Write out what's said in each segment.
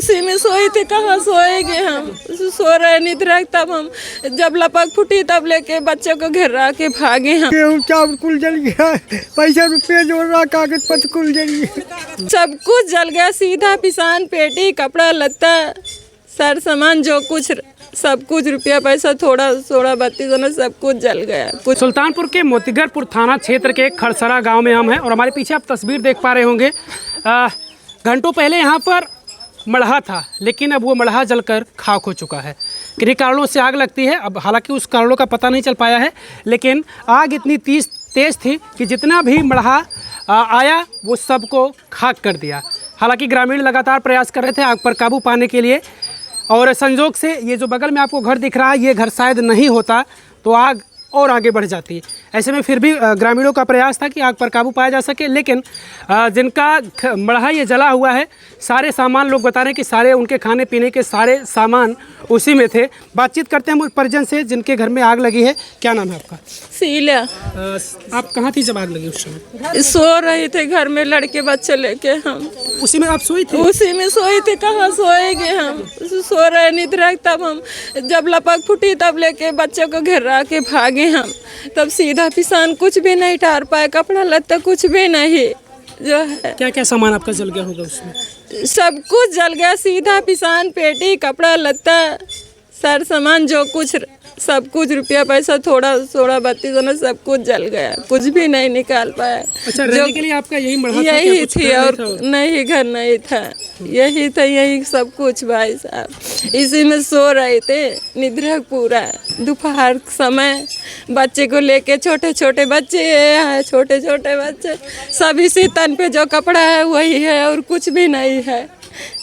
उसी में सोए थे, कहाँ सोएंगे हम, सो रहे निद्रा। तब हम जब लपक फूटी तब लेके बच्चों को घेरा के भागे हम। गेहूँ चावल कुल जल गया, पैसा रुपये जोड़ रहा, कागज पत्र कुल जल गया, सब कुछ जल गया। सीधा पिसान पेटी कपड़ा लत्ता सर सामान जो कुछ सब कुछ रुपया पैसा थोड़ा 16-32 सब कुछ जल गया। कुछ सुल्तानपुर के मोतीगरपुर थाना क्षेत्र के खड़सरा गांव में हम हैं और हमारे पीछे आप तस्वीर देख पा रहे होंगे। घंटों पहले यहाँ पर मड़हा था, लेकिन अब वो मड़हा जलकर खाक हो चुका है। किन्हीं कारणों से आग लगती है, अब हालांकि उस कारणों का पता नहीं चल पाया है, लेकिन आग इतनी तेज़ थी कि जितना भी मड़हा आया वो सबको खाक कर दिया। हालांकि ग्रामीण लगातार प्रयास कर रहे थे आग पर काबू पाने के लिए, और संजोग से ये जो बगल में आपको घर दिख रहा है, ये घर शायद नहीं होता तो आग और आगे बढ़ जाती। ऐसे में फिर भी ग्रामीणों का प्रयास था कि आग पर काबू पाया जा सके, लेकिन जिनका मड़हा ये जला हुआ है, सारे सामान लोग बता रहे हैं कि सारे उनके खाने पीने के सारे सामान उसी में थे। बातचीत करते हैं उस परिजन से जिनके घर में आग लगी है। क्या नाम है आपका? सीला। आप कहाँ थी जब आग लगी उस समय? सो रहे थे घर में लड़के बच्चे लेके हम। उसी में आप सोई थी? उसी में सोए थे, कहाँ सोएंगे हम, सो रहे निद्रा। तब हम जब लपक फूटी तब लेके बच्चों को घेरा के भागे हम। तब सीधा पिसान कुछ भी नहीं टार पाए, कपड़ा लत्ता कुछ भी नहीं जो है। क्या क्या सामान आपका जल गया होगा उसमें? सब कुछ जल गया। सीधा पिसान पेटी कपड़ा लत्ता सर सामान जो कुछ सब कुछ रुपया पैसा थोड़ा 16-32 सब कुछ जल गया, कुछ भी नहीं निकाल पाया। अच्छा, रहने के लिए आपका यही मड़हा था? यही थी और नहीं घर नहीं था, यही था, यही सब कुछ भाई साहब। इसी में सो रहे थे निद्रा पूरा। दोपहर समय बच्चे को लेके, छोटे छोटे बच्चे हैं, छोटे छोटे बच्चे सब इसी तन पे जो कपड़ा है वही है और कुछ भी नहीं है।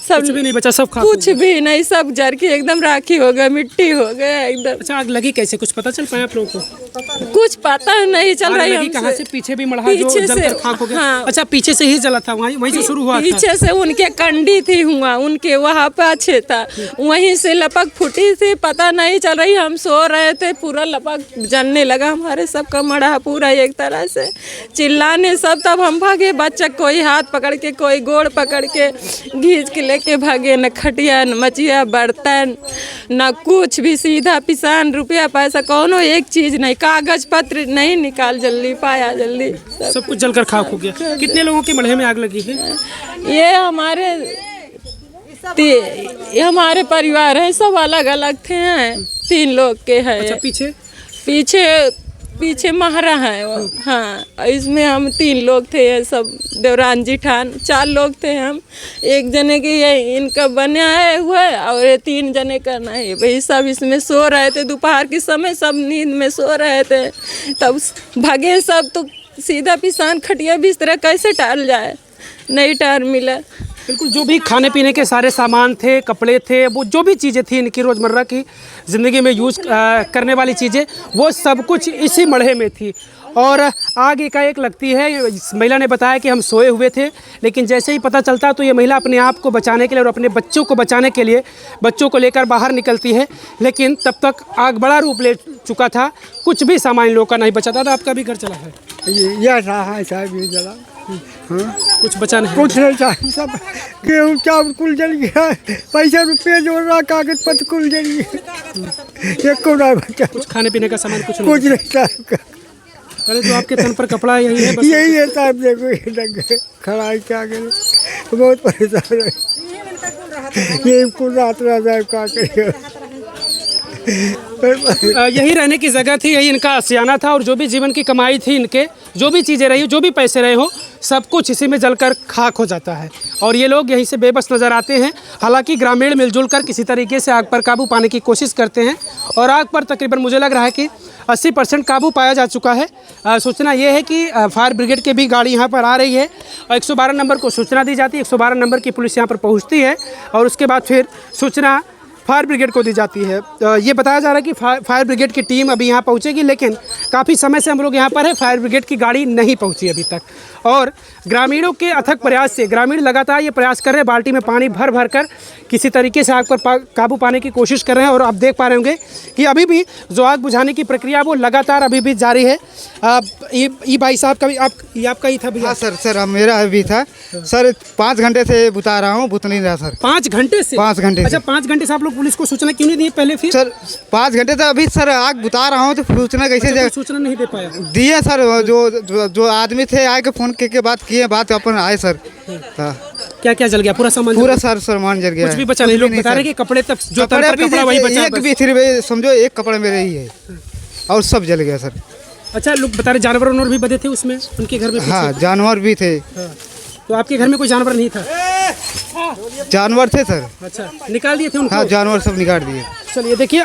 सब कुछ भी नहीं बचा, सब खा कुछ भी नहीं, सब जर के एकदम राखी हो गया, मिट्टी हो गया एकदम। अच्छा, आग लगी कैसे, कुछ पता चल पाया आप लोगों को? कुछ पता नहीं चल रहा है। कहाँ से? पीछे भी मड़हा जो जलकर खाक हो गया? हाँ। अच्छा, पीछे से ही जला था, वहीं से शुरू हुआ था? पीछे से उनके कंडी थी हुआ, उनके वहाँ पे अच्छे था, वहीं से लपक फूटी थी, पता नहीं चल रही। हम सो रहे थे, पूरा लपक जलने लगा हमारे सबका मड़हा पूरा एक तरह से, चिल्लाने सब। तब हम भागे, बच्चा कोई हाथ पकड़ के, कोई गोड़ पकड़ के घींच के लेके भागे। न खटिया न मचिया बर्तन न कुछ भी, सीधा पिसान रुपया पैसा कोनो एक चीज नहीं, कागज पत्र नहीं निकाल जल्दी पाया जल्दी। सब कुछ जलकर खाक हो गया। कितने लोगों के मड़हे में आग लगी है? ये हमारे परिवार है, सब अलग अलग थे हैं, 3 लोग के हैं। अच्छा, पीछे पीछे महरा है वो। हाँ, इसमें हम 3 लोग थे, सब देवरान जी ठान 4 लोग थे हम। एक जने के ये इनका बना है हुआ है और ये 3 जने का नहीं। भाई सब इसमें सो रहे थे, दोपहर के समय सब नींद में सो रहे थे। तब भागे सब, तो सीधा पिसान खटिया बिस्तर कैसे टाल जाए, नहीं टार मिला। बिल्कुल, जो भी खाने पीने के सारे सामान थे, कपड़े थे, वो जो भी चीज़ें थी इनकी रोज़मर्रा की ज़िंदगी में यूज़ करने वाली चीज़ें, वो सब कुछ इसी मड़हे में थी। और आग एकाएक लगती है। इस महिला ने बताया कि हम सोए हुए थे, लेकिन जैसे ही पता चलता तो ये महिला अपने आप को बचाने के लिए और अपने बच्चों को बचाने के लिए बच्चों को लेकर बाहर निकलती है, लेकिन तब तक आग बड़ा रूप ले चुका था, कुछ भी सामान लोगों का नहीं बचा था। आपका भी घर चला है? यह साहब ये जला। हाँ, कुछ बचा नहीं? कुछ नहीं चाहिए, सब गेहूँ चावल कुल जल गया, पैसा रुपये जोड़ रहा, कागज पत्र कुल जल गया, एक को नहीं बचा। कुछ खाने पीने का सामान कुछ नहीं साहब। अरे, तो आपके तन पर कपड़ा यही है? बस यही है साहब, देखो ये लग गए, खड़ा क्या गए, बहुत परेशान है। ये कुल रात साहब क्या करेगा। यही रहने की जगह थी, यही इनका आशियाना था, और जो भी जीवन की कमाई थी इनके, जो भी चीज़ें रही, जो भी पैसे रहे हो, सब कुछ इसी में जलकर खाक हो जाता है। और ये लोग यहीं से बेबस नज़र आते हैं। हालांकि ग्रामीण मिलजुल कर किसी तरीके से आग पर काबू पाने की कोशिश करते हैं, और आग पर तकरीबन मुझे लग रहा है कि 80% काबू पाया जा चुका है। सूचना ये है कि फायर ब्रिगेड की भी गाड़ी यहाँ पर आ रही है और 112 नंबर को सूचना दी जाती है। 112 नंबर की पुलिस यहाँ पर पहुँचती है और उसके बाद फिर सूचना फायर ब्रिगेड को दी जाती है। ये बताया जा रहा है कि फायर ब्रिगेड की टीम अभी यहाँ पहुँचेगी, लेकिन काफ़ी समय से हम लोग यहाँ पर है, फायर ब्रिगेड की गाड़ी नहीं पहुँची अभी तक। और ग्रामीणों के अथक प्रयास से ग्रामीण लगातार ये प्रयास कर रहे हैं, बाल्टी में पानी भर भर कर किसी तरीके से आग पर काबू पाने की कोशिश कर रहे हैं। और आप देख पा रहे होंगे कि अभी भी जो आग बुझाने की प्रक्रिया वो लगातार अभी भी जारी है। ये भाई साहब का भी ये आपका ही था भैया? हाँ सर मेरा भी था सर। 5 घंटे से बुता रहा हूँ, बुत नहीं रहा सर। 5 घंटे से? 5 घंटे। अच्छा, 5 घंटे से आप लोग पुलिस को सूचना क्यों नहीं दी पहले? फिर सर 5 घंटे तक अभी सर आग बुता रहा हूँ तो सूचना कैसे सूचना नहीं दे पाया? दिए सर, जो आदमी थे आए के फोन के बात किए, बात अपन आए सर। क्या क्या जल गया? पूरा सामान? पूरा सर सामान जल गया। कुछ भी बचा नहीं? लोग बता रहे कि कपड़े तक जो तन पर कपड़ा वही बचा, एक भी सिर्फ समझो एक कपड़ा मेरे ही है और सब जल गया सर। अच्छा, लोग बता रहे जानवर भी बधे थे उसमें उनके घर में? हाँ जानवर भी थे। तो आपके घर में कोई जानवर नहीं था? जानवर थे सर। अच्छा, निकाल दिए थे उनको? हाँ जानवर सब निकाल दिए। चलिए देखिए,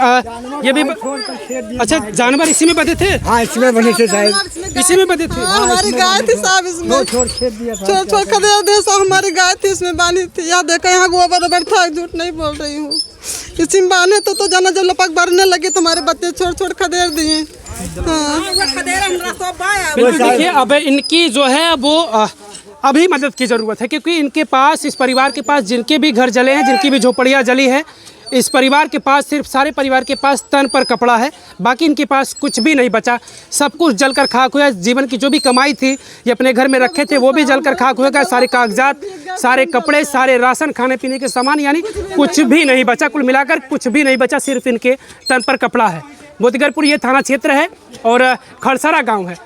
ये भी अच्छा, जानवर इसी में बधे थे? हाँ इसमें बने थे साहब, इसी में बधे थे। हमारी गाय थी साहब, इसमें छोड़ खेत दिया था। छोड़ खदेड़ दे साहब, हमारी गाय थी इसमें बांधी थी। यहाँ देखो, यहाँ गोबर था, झूठ नहीं बोल रही हूँ। इसी में बांधे तो जाना जब लपक भरने लगे तो हमारे बच्चे छोड़ खदेड़ दिए। बिल्कुल। देखिए, अब इनकी जो है वो अभी मदद की ज़रूरत है, क्योंकि इनके पास, इस परिवार के पास जिनके भी घर जले हैं, जिनकी भी झोपड़ियाँ जली है, इस परिवार के पास सिर्फ, सारे परिवार के पास तन पर कपड़ा है, बाकी इनके पास कुछ भी नहीं बचा। सब कुछ जलकर खाक हुआ। जीवन की जो भी कमाई थी ये अपने घर में रखे थे वो भी जलकर खाक हुआ। सारे कागजात, सारे कपड़े, सारे राशन, खाने पीने के सामान, यानी कुछ भी नहीं बचा। कुल मिलाकर कुछ भी नहीं बचा, सिर्फ इनके तन पर कपड़ा है। बोधगरपुर ये थाना क्षेत्र है और खड़सरा गाँव है।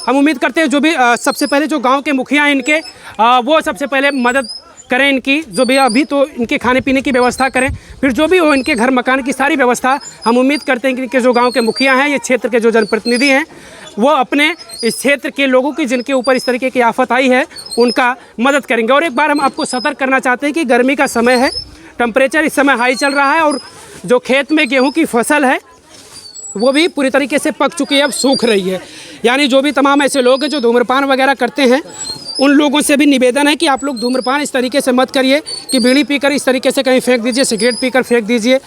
हम उम्मीद करते हैं जो भी सबसे पहले जो गांव के मुखिया हैं इनके, वो सबसे पहले मदद करें इनकी, जो भी अभी तो इनके खाने पीने की व्यवस्था करें, फिर जो भी हो इनके घर मकान की सारी व्यवस्था। हम उम्मीद करते हैं कि इनके जो गांव के मुखिया हैं, ये क्षेत्र के जो जनप्रतिनिधि हैं, वो अपने इस क्षेत्र के लोगों की, जिनके ऊपर इस तरीके की आफत आई है, उनका मदद करेंगे। और एक बार हम आपको सतर्क करना चाहते हैं कि गर्मी का समय है, टेम्परेचर इस समय हाई चल रहा है और जो खेत में गेहूँ की फसल है वो भी पूरी तरीके से पक चुकी है, अब सूख रही है। यानी जो भी तमाम ऐसे लोग हैं जो धूम्रपान वगैरह करते हैं, उन लोगों से भी निवेदन है कि आप लोग धूम्रपान इस तरीके से मत करिए कि बीड़ी पीकर इस तरीके से कहीं फेंक दीजिए, सिगरेट पीकर फेंक दीजिए।